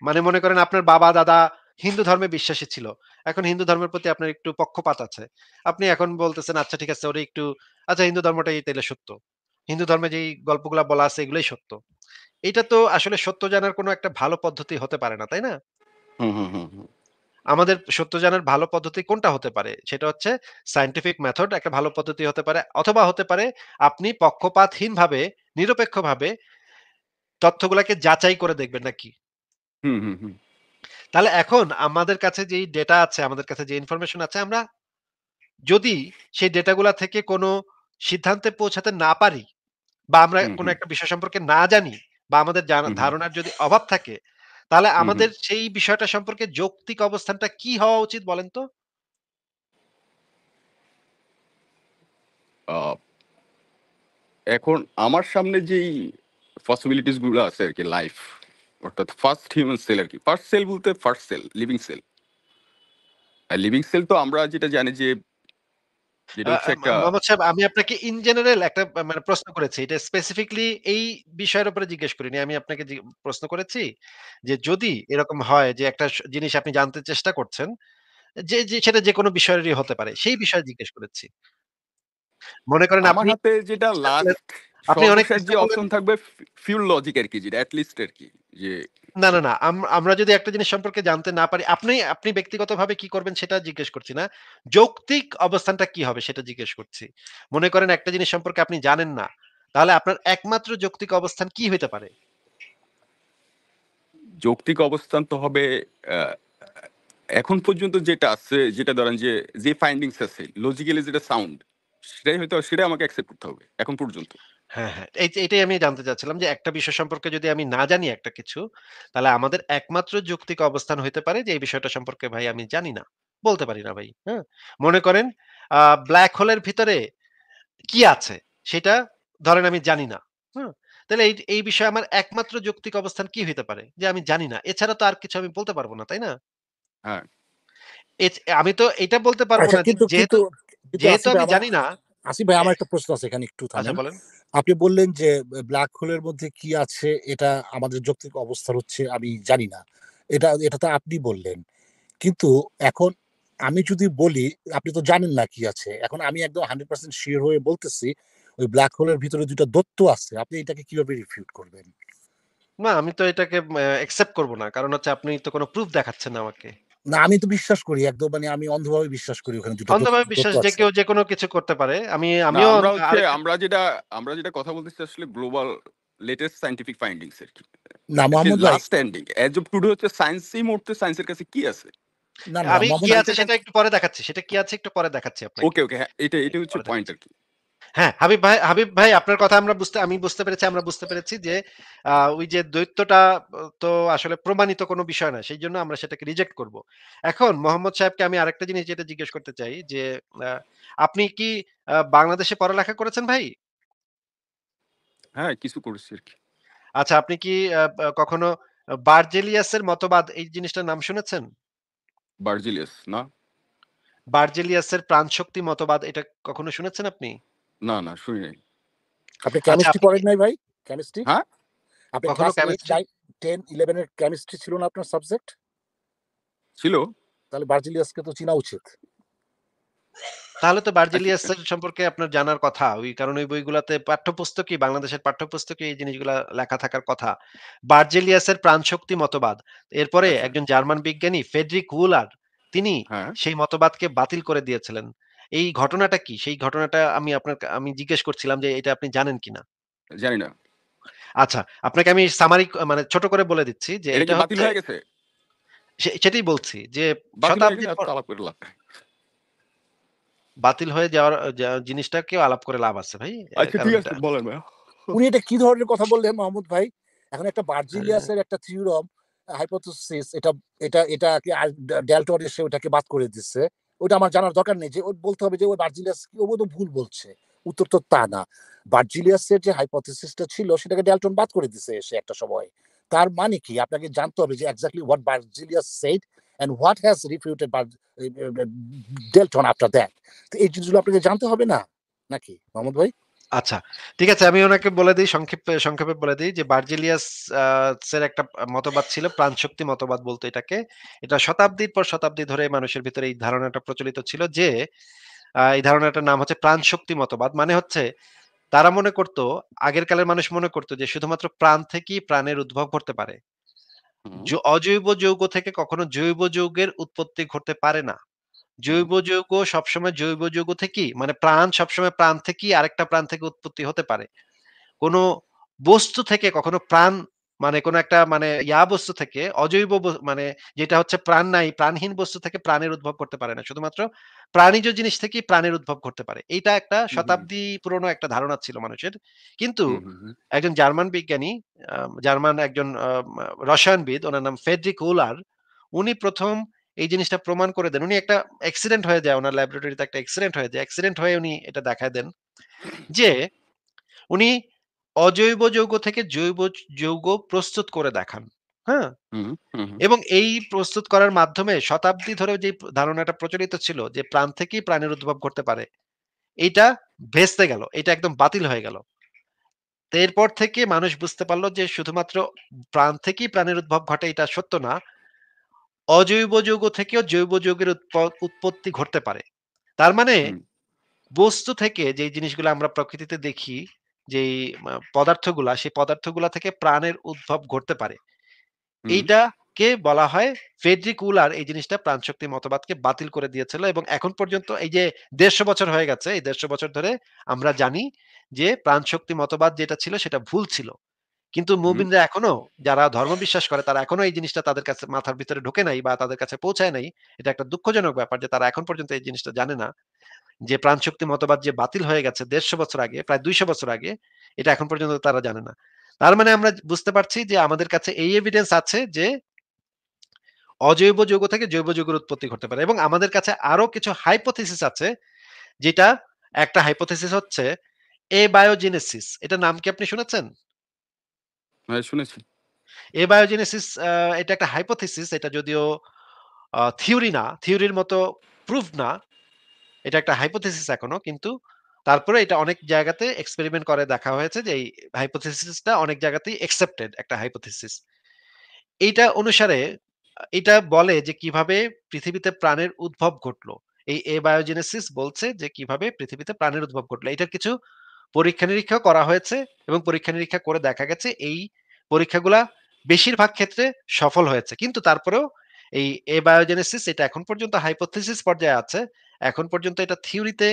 মানে মনে করেন আপনার বাবা-দাদা হিন্দু ধর্মে বিশ্বাসী ছিল। এখন হিন্দু ধর্মের প্রতি আপনার একটু পক্ষপাত আছে। আপনি এখন বলতেছেন, আচ্ছা ঠিক আছে ওরে একটু আচ্ছা হিন্দু ধর্মটাই তাইলে সত্য। হিন্দু ধর্মে যেই গল্পগুলা বলা আছে এগুলোই সত্য। এইটা তো আসলে সত্য জানার কোনো একটা ভালো পদ্ধতি হতে পারে না, তাই না? হুম, হুম, হুম, হুম। আমাদের সত্য জানার ভালো পদ্ধতি কোনটা হতে পারে? সেটা হচ্ছে সায়েন্টিফিক মেথড একটা ভালো পদ্ধতি হতে পারে। অথবা হতে পারে আপনি পক্ষপাতহীনভাবে, নিরপেক্ষভাবে তথ্যগুলাকে যাচাই করে দেখবেন নাকি? হুম, হুম, হুম। তাহলে এখন আমাদের কাছে যেই ডেটা আছে, আমাদের কাছে যে ইনফরমেশন আছে আমরা যদি সেই ডেটাগুলা থেকে কোনো সিদ্ধান্তে পৌঁছাতে না পারি বা আমরা হুম, কোনো হুম। একটা বিষয় সম্পর্কে না জানি বা আমাদের হুম, হুম। ধারণার যদি অভাব থাকে, তাহলে হুম, হুম। আমাদের সেই বিষয়টা সম্পর্কে যৌক্তিক অবস্থানটা কি হওয়া উচিত বলেন তো? আ এখন আমার সামনে যেই পসিবিলিটিস গুলো আছে আরকি লাইফ অর্থাৎ ফার্স্ট হিউম্যান সেল আরকি। ফার্স্ট সেল বলতে ফার্স্ট সেল, লিভিং সেল। আর লিভিং সেল তো আমরা যেটা জানি যে যেটা আ হচ্ছে আ একটা মোহাম্মদ সাহেব আমি আপনাকে ইন জেনারেল একটা মানে প্রশ্ন করেছি। এটা স্পেসিফিকলি এই বিষয়ের উপরে জিজ্ঞেস করিনি। আমি আপনাকে প্রশ্ন করেছি যে যদি এরকম হয় যে একটা জিনিস আপনি জানতে চেষ্টা করছেন, যে সেটা যেকোনো বিষয়েরই হতে পারে। সেই বিষয়ে জিজ্ঞেস করেছি। মনে করেন আমার আপনি হাতে যেটা চেষ্টা করলেন লাস্ট আপনি অনেক সর্বশেষ চেষ্টা যে করলেন অপশন থাকবে ফিউল লজিক আরকি, যেটা এট লিস্ট আরকি যে না। আমরা যদি একটা জিনিস সম্পর্কে জানতে না পারি, আপনি ব্যক্তিগতভাবে কি করবেন সেটা জিজ্ঞেস করছি না। যৌক্তিক অবস্থানটা কি হবে সেটা জিজ্ঞেস করছি। মনে করেন একটা জিনিস সম্পর্কে আপনি জানেন না। তাহলে আপনার একমাত্র যৌক্তিক অবস্থান কি হইতে পারে? যৌক্তিক অবস্থান তো হবে আহ, এখন পর্যন্ত যেটা আছে, যেটা ধরেন যে ফাইন্ডিংস আছে লজিক্যালি যেটা সাউন্ড, সেটাই আমাকে অ্যাকসেপ্ট করতে হবে এখন পর্যন্ত। হ্যাঁ। এটাই আমি জানতে চাচ্ছিলাম যে একটা বিষয় সম্পর্কে যদি আমি না জানি একটা কিছু, তাহলে আমাদের একমাত্র যৌক্তিক অবস্থান হইতে পারে যে এই বিষয়টা সম্পর্কে ভাই আমি জানি না। বলতে পারি না ভাই। হ্যাঁ? মনে করেন আ ব্লাক হোলের ভিতরে কি আছে সেটা ধরেন আমি জানি না। হুম? তাহলে এই বিষয়ে আমার একমাত্র যৌক্তিক অবস্থান কি হইতে পারে? যে আমি জানি না। এছাড়া তো আর কিছু আমি বলতে পারব না, তাই না? হ্যাঁ, আমি তো এটা বলতে পারব আচ্ছা, না যে কিন্তু যেহেতু কিন্তু কিন্তু যেহেতু আসিফ ভাই আমি আমার জানি না আসিফ ভাই এ আমার একটা প্রশ্ন আছে, এখানে একটু আচ্ছা থামেন। বলেন। আপনি বললেন যে ব্ল্যাক হোলের মধ্যে কি আছে এটা আমাদের যৌক্তিক অবস্থা হচ্ছে আমি জানি না। এটা তো আপনি বললেন। কিন্তু এখন আমি যদি বলি আপনি তো জানেন না কি আছে। এখন আমি একদম 100% সিওর হয়ে বলতেছি ওই ব্ল্যাক হোলের ভিতরে ২ টা দৈত্য আছে। আপনি এটাকে কিভাবে রিফিউট করবেন? না আমি তো এটাকে অ্যাকসেপ্ট করব না। কারণ হচ্ছে আপনি তো কোন প্রুফ দেখাচ্ছেন না আমাকে। না, আমি তো বিশ্বাস করি একদম, মানে আমি অন্ধভাবে বিশ্বাস করি ওখানে ২ টা অন্ধভাবে দৈত্য বিশ্বাস যে আছে। কেউ যেকোনো কিছু করতে পারে। না আমিও আরেকটা আমরা যেটা কথা বলতেছি আসলে গ্লোবাল লেটেস্ট সায়েন্টিফিক ফাইন্ডিংস আর কি। না মোহাম্মদ ভাই, last standing as of today হচ্ছে সায়েন্স, এই মুহূর্তে সায়েন্সের কাছে কি আছে? না আমি কি মোহাম্মদ ভাই, আছে সেটা একটু পরে দেখাচ্ছি। সেটা কি আছে একটু পরে দেখাচ্ছি আপনাকে। ওকে, হ্যাঁ, এটা একটু হচ্ছে পরে পয়েন্ট দেখাচ্ছি। আর কি। হ্যাঁ, হাবিব ভাই আপনার কথা আমি বুঝতে পেরেছি, আমরা বুঝতে পেরেছি যে ওই যে দৈত্যটা তো আসলে প্রমাণিত কোনো বিষয় না। সেইজন্য আমরা সেটাকে রিজেক্ট করব। এখন মোহাম্মদ সাহেবকে আমি আরেকটা জিনিস যেটা জিজ্ঞেস করতে চাই যে আ আপনি কি বাংলাদেশে পড়ালেখা করেছেন ভাই? হ্যাঁ, কিছু করেছি আর কি। আচ্ছা আপনি কি আ বা কখনো বার্জেলিয়াসের মতবাদ এই জিনিসটার নাম শুনেছেন? বার্জিলিয়াস না? বার্জেলিয়াসের প্রাণশক্তি মতবাদ এটা কখনো শুনেছেন আপনি? না, শুনি নাই। আপনি আচ্ছা কেমিস্ট্রি আপনি কি পড়েন নাই ভাই? কেমিস্ট্রি? হ্যাঁ, আপনি কখনো ক্লাস 8, কেমিস্ট্রি 9, 10, 11 এর কেমিস্ট্রি ছিল না আপনার সাবজেক্ট? ছিল। তাহলে বার্জিলিয়াসকে তো চিনা উচিত। তাহলে তো আচ্ছা, বার্জেলিয়াস এর সম্পর্কে আপনার জানার কথা। ওই কারণ ওই বইগুলাতে পাঠ্যপুস্তকেই বাংলাদেশের পাঠ্যপুস্তকে এই জিনিসগুলা লেখা থাকার কথা। বার্জেলিয়াসের প্রাণশক্তি মতবাদ। এরপরে আচ্ছা, একজন জার্মান বিজ্ঞানী ফ্রেডরিক উলার তিনি হ্যাঁ, সেই মতবাদকে বাতিল করে দিয়েছিলেন। এই ঘটনাটা কি? সেই ঘটনাটা আমি জিজ্ঞেস করছিলাম যে এটা আপনি জানেন কিনা? জানি না। আচ্ছা, আপনাকে আমি সামারি মানে ছোট করে বলে দিচ্ছি যে এটা এটা কি বাতিল হচ্ছে হয়ে গেছে? সেটাই বলছি যে বাতিল হয়ে গেলে শতাব্দীর আর পর তো আলাপ করে লাভ নাই। বাতিল হয়ে যাওয়ার জিনিসটাকেও আলাপ করে লাভ আছে ভাই। আচ্ছা, ঠিক কারণ আছে, বলেন ভাইয়া। উনি এটা কি ধরনের কথা বললেন মোহাম্মদ ভাই? এখন একটা হ্যাঁ, বার্জিলিয়াসের একটা থিওরাম হাইপোথিসিস, এটাকে আর ডেল্টন এসে ওটাকে বাদ করে দিচ্ছে। ওটা আমার জানার দরকার নেই যে ওর বলতে হবে যে ওই বার্জিলিয়াস কি ও তো ভুল বলছে। উত্তর তো তা না। বার্জিলিয়াসের যে হাইপোথিসিসটা ছিল সেটাকে ডেল্টন বাদ করে দিছে এসে একটা সময়। তার মানে কি? আপনাকে জানতে হবে যে exactly what Berzelius said and what has refuted Dalton after that. তো এই জিনিসগুলো আপনাকে জানতে হবে না? নাকি মোহাম্মদ ভাই? আচ্ছা। ঠিক আছে আমি ওনাকে বলে দেই সংক্ষেপে বলে দেই যে বার্জিলিয়াস আ এর একটা মতবাদ ছিল প্রাণশক্তি মতবাদ বলতো এটাকে। এটা শতাব্দীর পর শতাব্দী ধরে মানুষের ভিতরে এই ধারণাটা প্রচলিত ছিল যে এই ধারণাটার নাম হচ্ছে প্রাণশক্তি মতবাদ। মানে হচ্ছে তারা মনে করত আগের কালের মানুষ মনে করত যে শুধুমাত্র প্রাণ থেকেই প্রাণের উদ্ভব ঘটতে পারে। হুম, অজৈব যৌগ থেকে কখনো জৈব যৌগের উৎপত্তি ঘটতে পারে না। হুম, জৈব যৌগ সবসময় জৈব যৌগ থেকেই মানে প্রাণ সবসময় প্রাণ থেকেই আরেকটা প্রাণ থেকে উৎপত্তি হতে পারে। কোনো বস্তু থেকে কখনো প্রাণ মানে কোনো একটা মানে বস্তু থেকে অজৈব মানে যেটা হচ্ছে প্রাণ নাই, প্রাণহীন বস্তু থেকে প্রাণের উদ্ভব করতে পারে না। শুধুমাত্র প্রাণিজ জিনিস থেকেই প্রাণের উদ্ভব ঘটতে পারে। এইটা একটা হুম, হুম, শতাব্দী পুরনো একটা ধারণা ছিল মানুষের। কিন্তু হুম, হুম, হুম, একজন জার্মান বিজ্ঞানী, জার্মান একজন রসায়নবিদ, উনার নাম ফ্রেডরিক উলার। উনি ১ম এই জিনিসটা প্রমাণ করে দেন। উনি একটা অ্যাক্সিডেন্ট হয়ে যায়, উনার ল্যাবরেটরিতে একটা অ্যাক্সিডেন্ট হয়ে যায়। অ্যাক্সিডেন্ট হয়ে উনি এটা দেখায় দেন যে উনি অজৈব যৌগ থেকে জৈব যৌগ প্রস্তুত করে দেখান। হ্যাঁ? হুম, হুম, হুম, এবং এই প্রস্তুত করার মাধ্যমে শতাব্দী ধরে যে ধারণাটা প্রচলিত ছিল যে প্রাণ থেকেই প্রাণের উদ্ভব ঘটতে পারে, এইটা ভেস্তে গেল। এটা একদম বাতিল হয়ে গেল। তো এরপর থেকে মানুষ বুঝতে পারল যে শুধুমাত্র প্রাণ থেকেই প্রাণের উদ্ভব ঘটে এটা সত্য না। অজৈব যৌগ থেকেও জৈব যৌগের উৎপত্তি ঘটতে পারে। তার মানে হুম, বস্তু থেকে যেই জিনিসগুলো আমরা প্রকৃতিতে দেখি যেই পদার্থগুলা, সেই পদার্থগুলা থেকে প্রাণের উদ্ভব ঘটতে পারে। হুম। এইটাকে বলা হয় ফ্রেডরিক উলার এই জিনিসটা প্রাণশক্তি মতবাদকে বাতিল করে দিয়েছিল এবং এখন পর্যন্ত এই যে ১৫০ বছর হয়ে গেছে, এই ১৫০ বছর ধরে আমরা জানি যে প্রাণশক্তি মতবাদ যেটা ছিল সেটা ভুল ছিল। কিন্তু হুম। মুমিনরা এখনো যারা ধর্ম বিশ্বাস করে তারা এখনো এই জিনিসটা তাদের কাছে মাথার ভিতরে ঢোকে নাই বা তাদের কাছে পৌঁছায় নাই। এটা একটা দুঃখজনক ব্যাপার যে তারা এখন পর্যন্ত এই জিনিসটা জানে না। যে প্রাণশক্তি মতবাদ যে বাতিল হয়ে গেছে ১৫০ বছর আগে, প্রায় ২০০ বছর আগে, এটা এখন পর্যন্ত তারা জানে না। তার মানে আমরা বুঝতে পারছি যে আমাদের কাছে এই এভিডেন্স আছে যে অজৈব যৌগ থেকে জৈব যৌগের উৎপত্তি ঘটতে পারে এবং আমাদের কাছে আরো কিছু হাইপোথিসিস আছে যেটা একটা হাইপোথিসিস হচ্ছে এবায়োজেনেসিস। এটার নাম কি আপনি শুনেছেন? হ্যাঁ, শুনেছি। এবায়োজেনেসিস এটা একটা হাইপোথিসিস। এটা যদিও থিওরি না, থিওরির মতো প্রুফড না। এটা একটা হাইপোথিসিস এখনো। কিন্তু তারপরে এটা অনেক জায়গাতে এক্সপেরিমেন্ট করে দেখা হয়েছে যে এই হাইপোথিসিসটা অনেক জায়গাতেই অ্যাকসেপ্টেড একটা হাইপোথিসিস। এইটা অনুসারে এটা বলে যে কিভাবে পৃথিবীতে প্রাণের উদ্ভব ঘটলো। এই এবায়োজেনেসিস বলছে যে কিভাবে পৃথিবীতে প্রাণের উদ্ভব ঘটলো। এটার কিছু পরীক্ষা-নিরীক্ষা করা হয়েছে এবং পরীক্ষা-নিরীক্ষা করে দেখা গেছে এই পরীক্ষাগুলা বেশিরভাগ ক্ষেত্রে সফল হয়েছে। কিন্তু তারপরেও এই এবায়োজেনেসিস এটা এখন পর্যন্ত হাইপোথিসিস পর্যায়ে আছে। এখন পর্যন্ত এটা থিওরিতে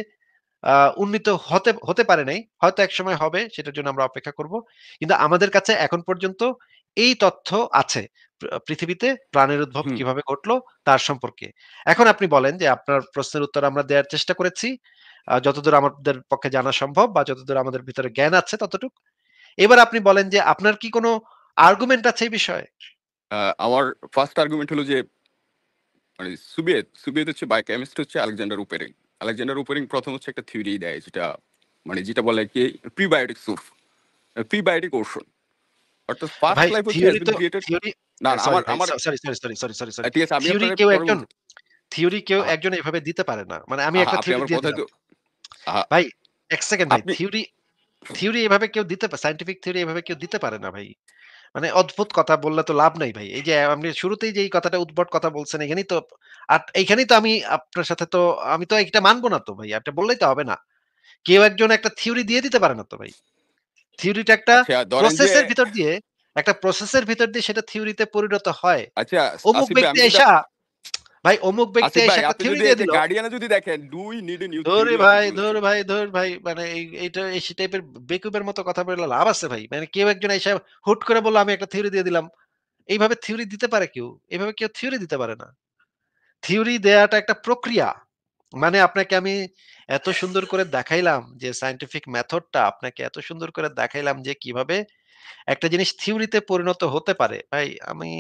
উন্নীত হতে হতে পারে নাই। হয়তো একসময় হবে সেটার জন্য আমরা অপেক্ষা করব। কিন্তু আমাদের কাছে এখন পর্যন্ত এই তথ্য আছে। পৃথিবীতে প্রাণের উদ্ভব হুম। কিভাবে ঘটলো তার সম্পর্কে। এখন আপনি বলেন যে আপনার প্রশ্নের উত্তর আমরা দেয়ার চেষ্টা করেছি। যতদূর আমাদের পক্ষে জানা সম্ভব বা যতদূর আমাদের ভিতরে জ্ঞান আছে ততটুক। এবার আপনি বলেন যে আপনার কি কোনো আর্গুমেন্ট আছে এই বিষয়ে? আ আমার ফার্স্ট আর্গুমেন্ট হলো যে মানে সোভিয়েত হচ্ছে বায়োকেমিস্ট হচ্ছে আলেকজান্ডার উপেরিং। আলেকজান্ডার উপেরিং ১ম হচ্ছে একটা থিওরি দেয় যেটা বলে কি প্রিবায়োটিক স্যুপ, প্রিবায়োটিক ওশন। অর্থাৎ ফার্স্ট ভাই লাইফ হচ্ছে হ্যাজ থিওরি বিন তো ক্রিয়েটেড। থিওরি না, না সরি আমার ভাই আমার সরি। ঠিক আছে আমি থিওরি আপনাকে কেউ পরে একজন বলছি। থিওরি কেউ আহা, একজন এভাবে দিতে পারে না। মানে আমি আহা একটা আপনি থিওরি আমার দিয়ে কথায় দিলাম। তো আহা ভাই ১ সেকেন্ড ভাই। আপনি থিওরি এভাবে কেউ দিতে সায়েন্টিফিক থিওরি এভাবে কেউ দিতে পারে না ভাই। মানে অদ্ভুত কথা বললে তো লাভ নাই ভাই। এই যে আপনি শুরুতেই যে এই কথাটা উদ্ভট কথা বলছেন এখানেই তো এইখানেই তো আমি আপনার সাথে তো আমি তো এটা মানব না তো ভাই। এটা বললেই তো হবে না। কেউ একজন একটা থিওরি দিয়ে দিতে পারে না তো ভাই। থিওরিটা একটা আচ্ছা ধরেন যে প্রসেস এর ভিতর দিয়ে সেটা থিওরিতে পরিণত হয়। আচ্ছা অমুক আসিফ ভাই ব্যক্তি আমি যদি আইসা ভাই অমুক ব্যক্তি আসিফ ভাই আইসা একটা আপনি থিওরি যদি এই দিয়ে যে দিল। গার্ডিয়ানে যদি দেখেন do we need a new theory আপনি বলেছেন। ধুর ভাই মানে এইটা এই টাইপের বেকুবের মতো কথা বললে লাভ আছে ভাই। মানে কেউ একজন আইসা হুট করে বলল আমি একটা থিওরি দিয়ে দিলাম। এইভাবে থিওরি দিতে পারে কেউ? এভাবে কেউ থিওরি দিতে পারে না। থিওরি দেয়াটা একটা প্রক্রিয়া। মানে আপনাকে আমি এত সুন্দর করে দেখাইলাম যে সায়েন্টিফিক মেথডটা আপনাকে এত সুন্দর করে দেখাইলাম যে কিভাবে একটা জিনিস থিওরিতে পরিণত হতে পারে। ভাই আমি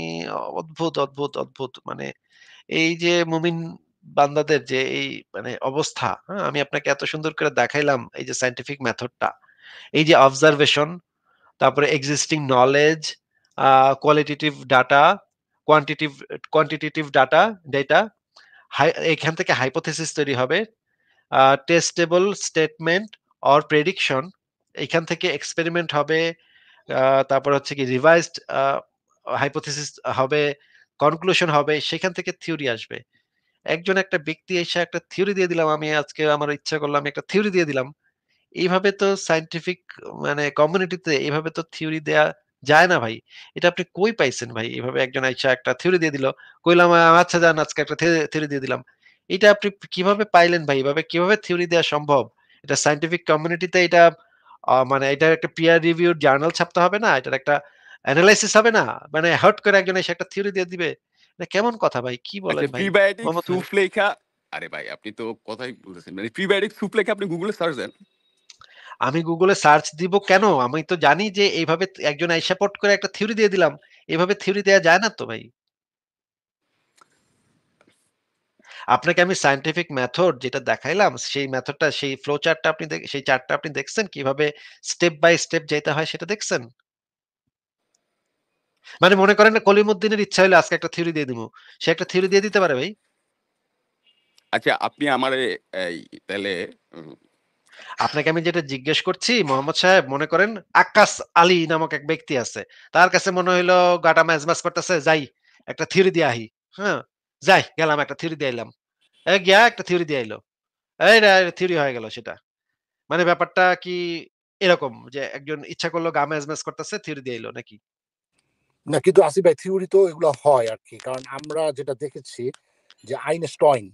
অদ্ভুত মানে এই যে মুমিন বান্দাদের যে এই মানে অবস্থা, হ্যাঁ? আমি আপনাকে এত সুন্দর করে দেখাইলাম এই যে সায়েন্টিফিক মেথডটা, এই যে অবজারভেশন, তারপরে existing knowledge, uh qualitative data, quantitative quantitative data, এখান থেকে হাইপোথিসিস তৈরি হবে। টেস্টেবল স্টেটমেন্ট অর প্রেডিকশন, এখান থেকে এক্সপেরিমেন্ট হবে। আ তারপর হচ্ছে কি রিভাইসড হাইপোথিসিস হবে, কনক্লুশন হবে, সেখান থেকে থিওরি আসবে। একজন একটা ব্যক্তি এসে একটা থিওরি দিয়ে দিলাম, আমি আজকে আমার ইচ্ছা করলো আমি একটা থিওরি দিয়ে দিলাম। এইভাবে তো সায়েন্টিফিক মানে কমিউনিটিতে এভাবে তো থিওরি দেয়া যায় না ভাই। এটা আপনি কই পাইছেন ভাই? এভাবে একজন আইসা একটা থিওরি দিয়ে দিল। কইলাম আচ্ছা যান আজকে একটা থিওরি দিয়ে দিলাম। এটা আপনি কিভাবে পাইলেন ভাই? এভাবে কিভাবে থিওরি দেয়া সম্ভব? এটা সায়েন্টিফিক কমিউনিটিতে এটা মানে এটার একটা পিয়ার রিভিউড জার্নাল ছাপতে হবে না? এটার একটা এনালাইসিস হবে না? মানে হট করে একজন এসে একটা থিওরি দিয়ে দিবে। এটা কেমন কথা ভাই? কি আচ্ছা বলেন ভাই? প্রিবায়োটিক মোহাম্মদ ভাই। স্যুপ লেখা আরে ভাই আপনি তো কথাই বলতেছেন। মানে প্রিবায়োটিক স্যুপ লেখা আপনি গুগলে সার্চ দেন। আমি গুগলে সার্চ দিব কেন? আমি তো জানি যে এইভাবে একজন আইসা পট করে একটা থিওরি দিয়ে দিলাম। এভাবে থিওরি দেয়া যায় না তো ভাই। আপনাকে আমি সায়েন্টিফিক মেথড যেটা দেখাইলাম, সেই মেথডটা সেই ফ্লো চার্টটা আপনি সেই চার্টটা আপনি দেখছেন? কিভাবে স্টেপ বাই স্টেপ যাইতে হয় সেটা দেখছেন? মানে মনে করেন না কলিমুদ্দিনের ইচ্ছা হইলো আজকে একটা থিওরি দিয়ে দিমু। সে একটা থিওরি দিয়ে দিতে পারে ভাই? আচ্ছা আপনি আমারে এই তাইলে উম আপনাকে আমি যেটা জিজ্ঞেস করছি মোহাম্মদ সাহেব মনে করেন আক্কাস আলী নামক এক ব্যক্তি আছে। তার কাছে মনে হইলো গাটা ম্যাজম্যাজ করতেছে, যাই একটা থিওরি দিয়ে আহি। হ্যাঁ? যাই গেলাম একটা থিওরি দিয়ে আইলাম। গিয়া একটা থিওরি দিয়ে আইলো। এই রে থিওরি হয়ে গেল সেটা। মানে ব্যাপারটা কি এরকম যে একজন ইচ্ছা করলো গা ম্যাজম্যাজ করতেছে, থিওরি দিয়ে এলো নাকি? না কিন্তু আসিফ ভাই থিওরি তো এগুলো হয় আরকি। কারণ আমরা যেটা দেখেছি যে আইনস্টাইন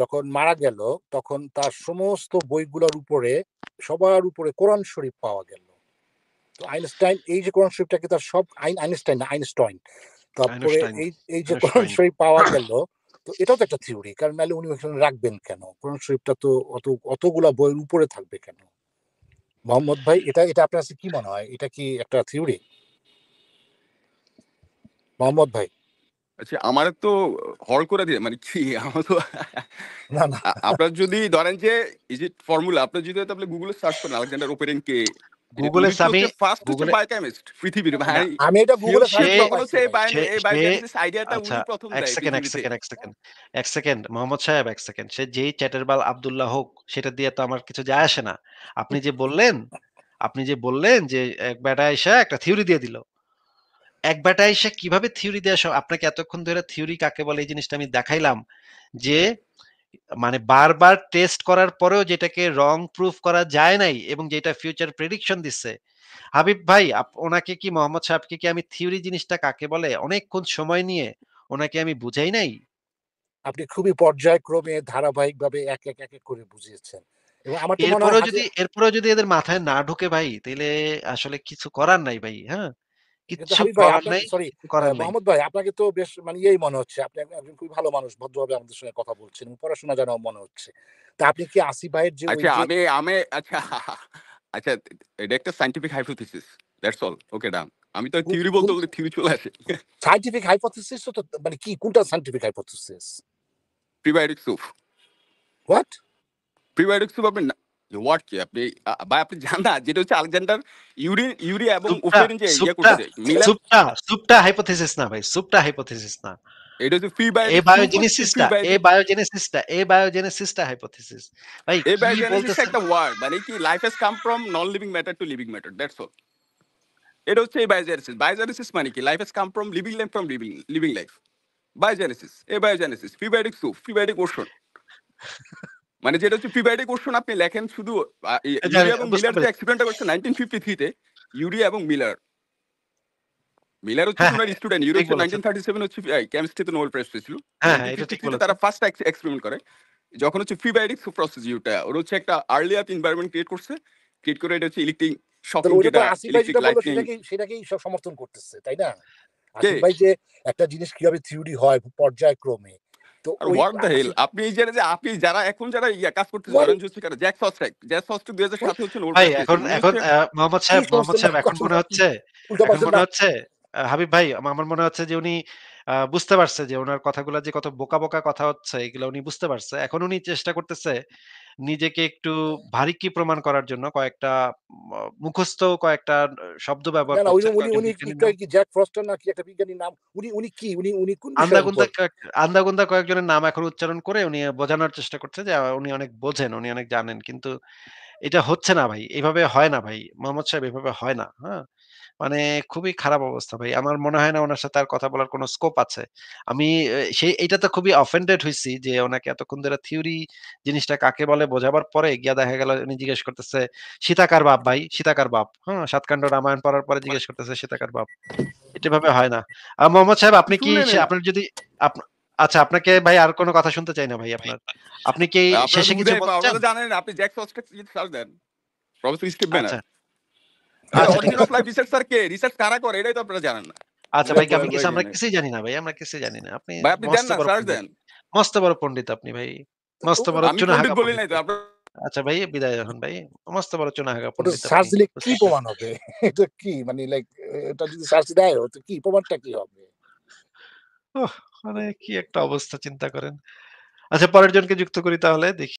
যখন মারা গেল তখন তার সমস্ত বইগুলোর উপরে সবার উপরে কোরআন শরীফ পাওয়া গেল। তো আইনস্টাইন এই যে কোরআন শরীফটাকে তার সব আইনস্টাইন না আইনস্টাইন। তারপরে আইনস্টাইন, এই যে কোরআন আইনস্টাইন। শরীফ পাওয়া গেল তো এটাও তো একটা থিওরি। কারণ নাহলে উনি ওখানে রাখবেন কেন? কোরআন শরীফটা তো অতগুলা বইয়ের উপরে থাকবে কেন? মোহাম্মদ ভাই এটা আপনার কাছে কি মনে হয়? এটা কি একটা থিওরি? মোহাম্মদ ভাই? আচ্ছা আমার তো হল করে দিয়ে মানে কি আমার তো না, না। আপনার যদি ধরেন যে ইজিট ফর্মুলা আপনি যদি হয়তো আপনি গুগলে সার্চ করেন আলেকজান্ডার ওপেরেন কে গুগলে উনি তো আমি হচ্ছে ফার্স্ট হচ্ছে গুগলে বায়োকেমিস্ট পৃথিবীর না ভাই আমি এটা সে গুগলে সে সার্চ করে তখন পাইছি হচ্ছে ভাই। এই সে বায়োকেমিস্টিস আইডিয়াটা আচ্ছা, উনি প্রথম ১ দেয় সেকেন্ড, ১ পৃথিবীতে। Second, ১ second, ১ second. Mohammad Sahib ১ second. সে যেই চ্যাটের বাল আব্দুল্লাহ হোক, সেটা দিয়ে তো আমার কিছু যায় আসে না। আপনি যে বললেন আপনি যে বললেন যে এক বেটা আইসা একটা থিওরি দিয়ে দিল। এক বেটা আইসা কিভাবে থিওরি দেয়া আপনাকে এতক্ষণ ধরে থিওরি কাকে বলে এই জিনিসটা আমি দেখাইলাম যে মানে বারবার টেস্ট করার পরেও যেটাকে রং প্রুফ করা যায় নাই এবং যেটা ফিউচার প্রেডিকশন দিচ্ছে। হাবিব ভাই ওনাকে কি মোহাম্মদ সাহেবকে কি আমি থিওরি জিনিসটা কাকে বলে অনেকক্ষণ সময় নিয়ে ওনাকে আমি বুঝাই নাই? আপনি খুবই পর্যায়ক্রমে ধারাবাহিকভাবে এক করে বুঝিয়েছেন। এবং আমার তো মনে হয় এরপরেও যদি এদের মাথায় না ঢোকে ভাই তাইলে আসলে কিছু করার নাই ভাই, হ্যাঁ? কিন্তু কিচ্ছু হাবিব ভাই করার আপনাকে নাই, সরি কিছু করার নাই। মোহাম্মদ ভাই আপনাকে তো বেশ মানে ইয়েই মনে হচ্ছে। আপনি একজন খুবই ভালো মানুষ। ভদ্রভাবে আমাদের সঙ্গে কথা বলছেন এবং পড়াশোনা জানাও মনে হচ্ছে। তা আপনি কি আসিফ ভাইয়ের যে ওই আচ্ছা যে আমি আচ্ছা আচ্ছা এটা একটা scientific hypothesis that's all okay done আমি তো থিওরি বলতে কোন বলতে থিওরি চলে আসে সায়েন্টিফিক হাইপোথিসিস তো মানে কি কোনটা scientific hypothesis? Prebiotic soup what? Prebiotic soup আপনি হোয়াট কি আপনি ভাই আপনি জান না যেটা হচ্ছে আলেকজান্ডার ইউরি এবং সুপটা ওফেরিন যে ইয়ে সুপটা করছে মিলার সুপটা সুপটা হাইপোথিসিস না ভাই। সুপটা হাইপোথিসিস না। এটা হচ্ছে প্রিবায়োটিক স্যুপ হচ্ছে প্রিবায়োটিক এই বায়োজেনেসিসটা হাইপোথিসিস। ভাই এই কি বায়োজেনেসিস বলতেছেন? একটা ওয়ার্ড মানে কি life has come from non living matter to living matter that's all এটা হচ্ছে এই বায়োজেনেসিস মানে কি life has come from living life from living life biogenesis এই biogenesis prebiotic soup prebiotic ocean মানে যেটা হচ্ছে প্রিবায়োটিক ওশন আপনি লেখেন শুধু জানি ইউরিয়া এবং বুঝতে মিলার যে পেরেছি। এক্সপেরিমেন্টটা করছে 1953 তে ইউরিয়া এবং মিলার হচ্ছে হ্যাঁ, কি হ্যাঁ, ওনার স্টুডেন্ট ইউরো ঠিক হচ্ছে বলেছেন। 1937 হচ্ছে কেমিস্ট্রিতে নোবেল প্রাইজ পেয়েছিল হ্যাঁ, হ্যাঁ, এটা ঠিক 1953 তে বলেছেন। তারা ফার্স্ট এক্সপেরিমেন্ট করে যখন হচ্ছে প্রিবায়োটিক প্রসেস ইউটা ওর হচ্ছে একটা আর্লি আর্থ এনভায়রনমেন্ট ক্রিয়েট করে এটা হচ্ছে ইলেকট্রিক শকিং তাহলে ওইটা তো যেটা আসিফ ভাই ইলেকট্রিক যেটা বললো লাইটনিং সেটাকেই সমর্থন করতেছে, তাই না? কে আসিফ ভাই যে একটা জিনিস কিভাবে থিওরি হয় পর্যায়ক্রমে। তো আর ওই হোয়াট দ্য হেল আসিফ আপনি এই যে আপনি যারা এখন যারা কাজ করতেছে ওয়াই ধরেন যে হচ্ছে কারা জ্যাক সস্টেক 2007 হচ্ছে নোবেল ভাই প্রাইজ এখন পেয়েছিল উনি এখন হচ্ছে কি মোহাম্মদ সমস্যা না সাহেব এখন কথা মনে হচ্ছে এখন উল্টাপাল্টা মনে না হচ্ছে হাবিব ভাই আমার মনে হচ্ছে যে উনি বুঝতে পারছে যে উনার কথাগুলা যে কত বোকা কথা হচ্ছে এগুলা উনি বুঝতে পারছে। এখন উনি চেষ্টা করতেছে নিজেকে একটু ভারিক্কি প্রমাণ করার জন্য কয়েকটা মুখস্থ কয়েকটা শব্দ না, ব্যবহার না করছে। উনি কয়েকটা উনি বিজ্ঞানীর একটু নাম। কি জ্যাক ফ্রস্টার না কি একটা বিজ্ঞানীর নাম উনি কি উনি কোন বিষয়ের আন্দাগুন্দা উপর আন্দাগুন্দা কয়েকজনের নাম এখন উচ্চারণ করে উনি বোঝানোর চেষ্টা করছে যে উনি অনেক বোঝেন, উনি অনেক জানেন। কিন্তু এটা হচ্ছে না ভাই। এভাবে হয় না ভাই। মোহাম্মদ সাহেব এভাবে হয় না। হ্যাঁ? মানে খুবই খারাপ অবস্থা ভাই। আমার মনে হয় না উনার সাথে আর কথা বলার কোনো স্কোপ আছে। আমি এইটাতে খুবই অফেন্ডেড হইছি যে উনাকে এতক্ষণ ধরে থিওরি জিনিসটা কাকে বলে বোঝাবার পরে গিয়া দেখা গেল উনি জিজ্ঞেস করতেছে, "সীতা কার বাপ ভাই? সীতা কার বাপ?" হ্যাঁ? ৭ কাণ্ড রামায়ণ পড়ার পরে জিজ্ঞেস করতেছে, "সীতা কার বাপ?" এটা এভাবে হয় না। মোহাম্মদ সাহেব আপনি কি শুনে নেন আপনার যদি আপ আচ্ছা আপনাকে ভাই আর কোনো কথা শুনতে চাই না ভাই আপনার। আপনি কি আপনারা তো শেষে কিছু বুঝাই বলতে আপনারা চান? তো জানেন আপনি জ্যাক সস্টেক সার্চ দেন প্রফেসর স্টিভ ব্যানার আচ্ছা, আরে আচ্ছা ঠিক অরিজিন আছে। Of life research sir K research কারা করে এটাই তো আপনারা জানেন না আচ্ছা বুঝাই ভাই বয়াল বয়াল আমরা জানে কিছুই জানি না ভাই। আমরা কিছুই জানি না। আপনি ভাই আপনি দেন মস্ত না বড় সার্চ পণ্ডিত। দেন মস্ত বড় পণ্ডিত আপনি ভাই। মস্ত বড় আমি পণ্ডিত চুনাহাগা বলি পণ্ডিত নাই তো ভাই। আপনার আচ্ছা ভাই বিদায় এখন ভাই। মস্ত বড় চুনাহাগা ওটা পণ্ডিত আপনি। সার্চ দিলে কি বুঝতেছেন? প্রমাণ হবে? এটা কি মানে লাইক এটা যদি সার্চ দেয় তো কি প্রমাণটা কি হবে? ওহ! মানে কি একটা অবস্থা চিন্তা করেন। আচ্ছা পরের জনকে যুক্ত করি তাহলে দেখি।